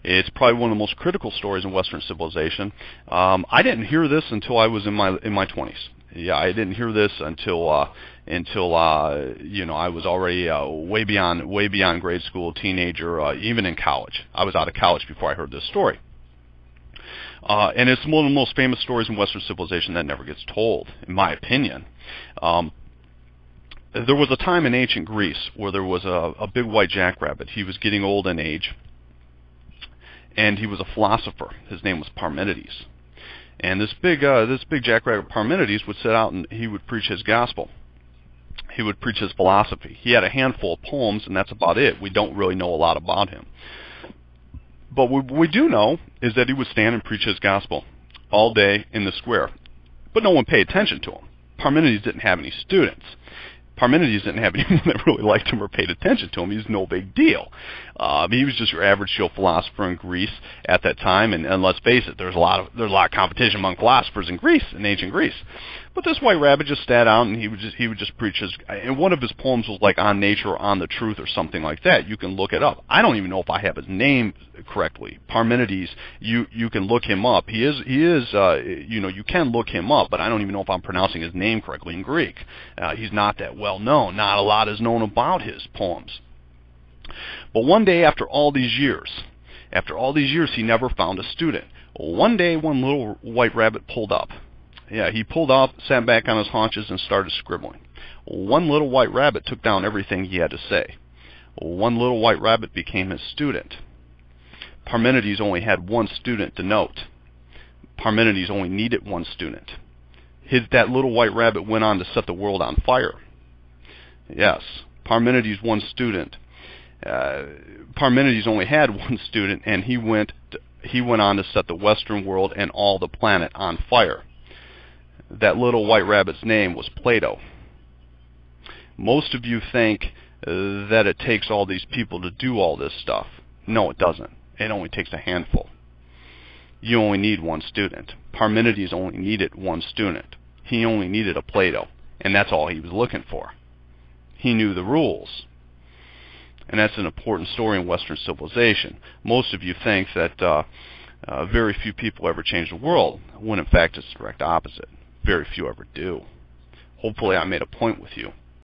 It's probably one of the most critical stories in Western civilization. I didn't hear this until I was in my 20s. Yeah, I didn't hear this until you know, I was already way beyond grade school, teenager, even in college. I was out of college before I heard this story. And it's one of the most famous stories in Western civilization that never gets told, in my opinion. There was a time in ancient Greece where there was a big white jackrabbit. He was getting old in age, and he was a philosopher. His name was Parmenides. And this big jackrabbit Parmenides would sit out and he would preach his gospel. He would preach his philosophy. He had a handful of poems, and that's about it. We don't really know a lot about him. But what we do know is that he would stand and preach his gospel all day in the square. But no one paid attention to him. Parmenides didn't have any students. Parmenides didn't have anyone that really liked him or paid attention to him. He was no big deal. He was just your average Joe philosopher in Greece at that time. And let's face it, there's a lot of competition among philosophers in Greece, in ancient Greece. But this white rabbit just sat out and he would just preach his. And one of his poems was like on nature or on the truth or something like that. You can look it up. I don't even know if I have his name correctly. Parmenides. You can look him up. He is you know, you can look him up, but I don't even know if I'm pronouncing his name correctly in Greek. He's not that well known. Not a lot is known about his poems. But one day, after all these years, he never found a student. One day, one little white rabbit pulled up. Yeah, he pulled up, sat back on his haunches, and started scribbling. One little white rabbit took down everything he had to say. One little white rabbit became his student. Parmenides only had one student to note. Parmenides only needed one student. That little white rabbit went on to set the world on fire. Yes, Parmenides one student. Parmenides only had one student, and he went on to set the Western world and all the planet on fire. That little white rabbit's name was Plato. Most of you think that it takes all these people to do all this stuff. No, it doesn't. It only takes a handful. You only need one student. Parmenides only needed one student. He only needed a Plato, and that's all he was looking for. He knew the rules. And that's an important story in Western civilization. Most of you think that very few people ever change the world, when in fact it's the direct opposite. Very few ever do. Hopefully I made a point with you.